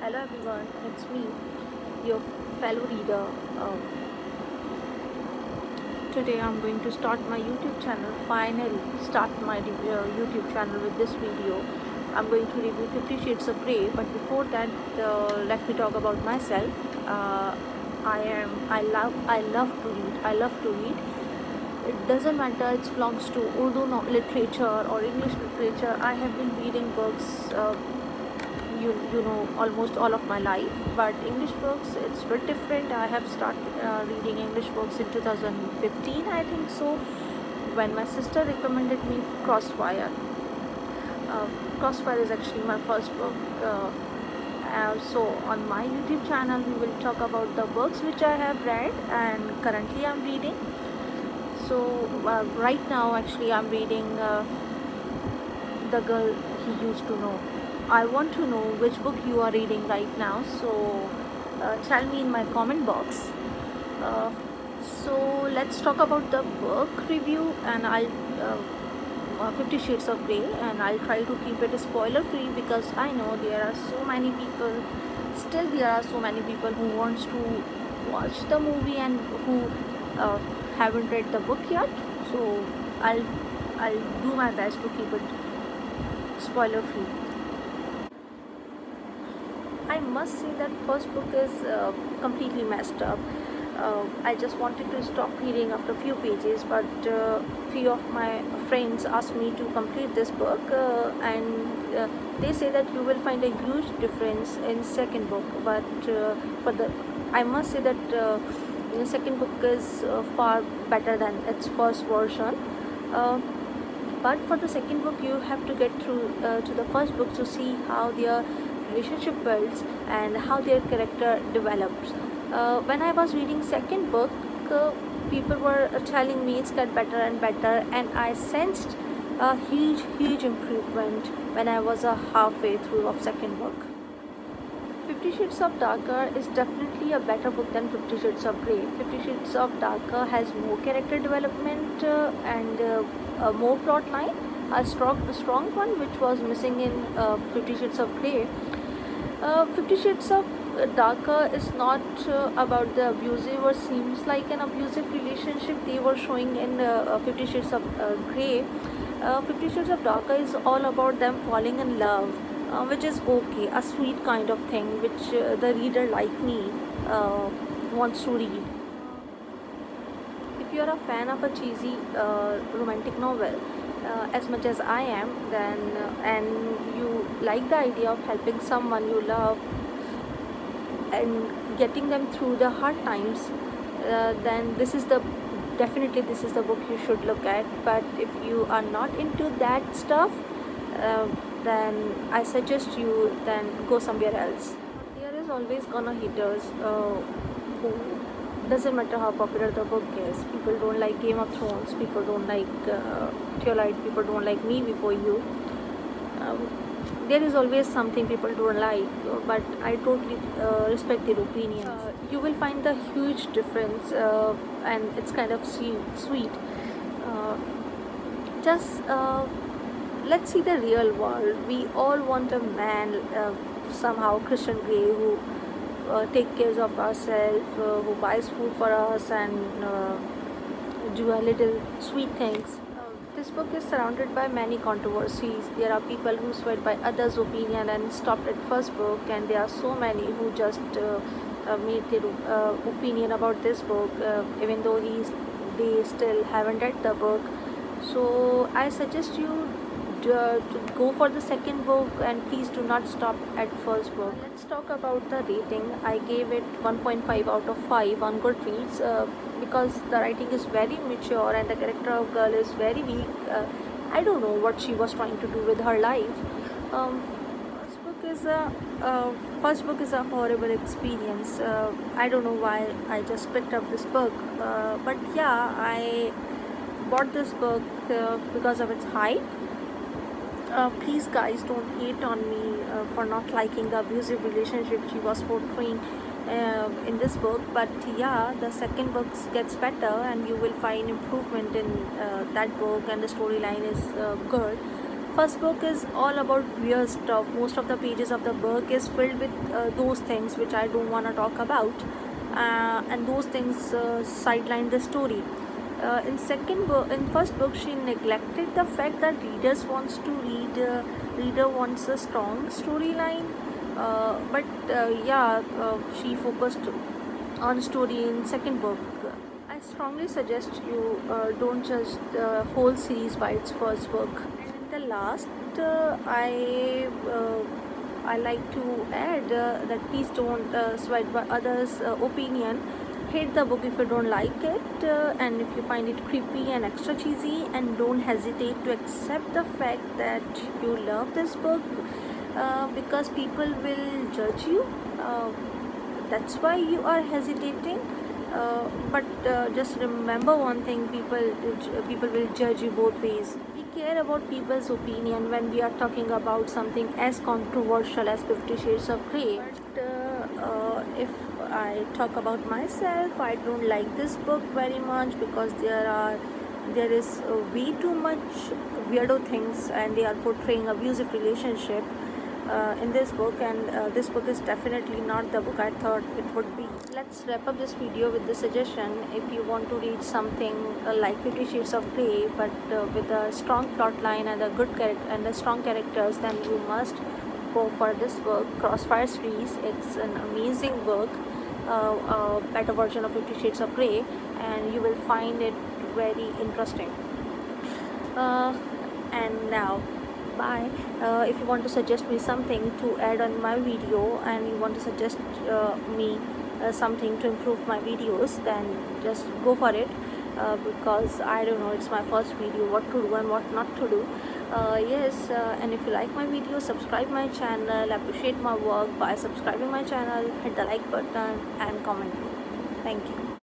Hello everyone, it's me, your fellow reader. Today I'm going to start my YouTube channel. Finally, start my YouTube channel with this video. I'm going to review 50 Shades of Grey. But before that, let me talk about myself. Uh, I love to read. I love to read. It doesn't matter. It belongs to Urdu literature or English literature. I have been reading books. You know, almost all of my life, but English books, it's very different. I have started reading English books in 2015, I think so, when my sister recommended me Crossfire. Crossfire is actually my first book. So on my YouTube channel we will talk about the books which I have read and currently I'm reading. So right now actually I'm reading The Girl He Used to Know. I want to know which book you are reading right now, so tell me in my comment box. Uh, so let's talk about the book review, and I'll 50 Shades of Grey, and I'll try to keep it spoiler free because I know there are so many people, still there are so many people who wants to watch the movie and who uh, haven't read the book yet. So I'll I'll do my best to keep it spoiler free. I must say that first book is completely messed up. I just wanted to stop reading after a few pages, but few of my friends asked me to complete this book, and they say that you will find a huge difference in second book. But for the, I must say that the second book is far better than its first version. Uh, but for the second book you have to get through to the first book to see how their relationship builds and how their character develops. When I was reading second book, people were telling me it's got better and better, and I sensed a huge improvement when I was halfway through of second book. 50 Shades of Darker is definitely a better book than 50 Shades of Grey. 50 Shades of Darker has more character development and more plot line, a strong one which was missing in 50 Shades of Grey. 50 Shades of Darker is not about the abusive or seems like an abusive relationship they were showing in 50 Shades of Grey. 50 Shades of Darker is all about them falling in love, which is okay, a sweet kind of thing which the reader like me wants to read. If you're a fan of a cheesy romantic novel, as much as I am, then and you like the idea of helping someone you love and getting them through the hard times, then this is the book you should look at. But if you are not into that stuff, uh, then I suggest you then go somewhere else. There is always gonna haters who, doesn't matter how popular the book is. People don't like Game of Thrones, people don't like Twilight, people don't like Me Before You. um, there is always something people don't like, but I totally respect their opinions. You will find the huge difference, and it's kind of sweet. Uh, just let's see the real world. We all want a man, somehow Christian Grey, who take care of ourselves, who buys food for us and do a little sweet things. This book is surrounded by many controversies. There are people who swear by others' opinion and stopped at first book, and there are so many who just made their opinion about this book, even though they still haven't read the book. So I suggest you to go for the second book, and please do not stop at first book. Let's talk about the rating. I gave it 1.5 out of 5 on Goodreads, because the writing is very mature and the character of girl is very weak. I don't know what she was trying to do with her life. um, first book is a First book is a horrible experience. I don't know why I just picked up this book, but yeah, I bought this book because of its hype. Please guys, don't hate on me for not liking the abusive relationship she was portraying in this book. But yeah, the second book gets better and you will find improvement in that book, and the storyline is good. first book is all about weird stuff. Most of the pages of the book is filled with those things which I don't want to talk about, and those things sideline the story. In first book, she neglected the fact that readers wants to read. Reader wants a strong storyline, but she focused on story in second book. I strongly suggest you don't judge the whole series by its first book. And in the last, I like to add that please don't sweat by others' opinion. Hate the book if you don't like it, and if you find it creepy and extra cheesy, and don't hesitate to accept the fact that you love this book, because people will judge you. That's why you are hesitating. But just remember one thing: people will judge you both ways. We care about people's opinion when we are talking about something as controversial as 50 Shades of Grey. But if I talk about myself, I don't like this book very much because there is way too much weirdo things, and they are portraying abusive relationship in this book, and this book is definitely not the book I thought it would be. Let's wrap up this video with the suggestion: if you want to read something like 50 Shades of Grey but with a strong plot line and a good character and a strong characters, then you must go for this book, Crossfire series. It's an amazing book, a better version of 50 Shades of Grey, and you will find it very interesting. And now, bye. If you want to suggest me something to add on my video, and you want to suggest me something to improve my videos, then just go for it, because I don't know, it's my first video, what to do and what not to do. Yes, and if you like my video, subscribe my channel, appreciate my work by subscribing my channel, hit the like button and comment. Thank you.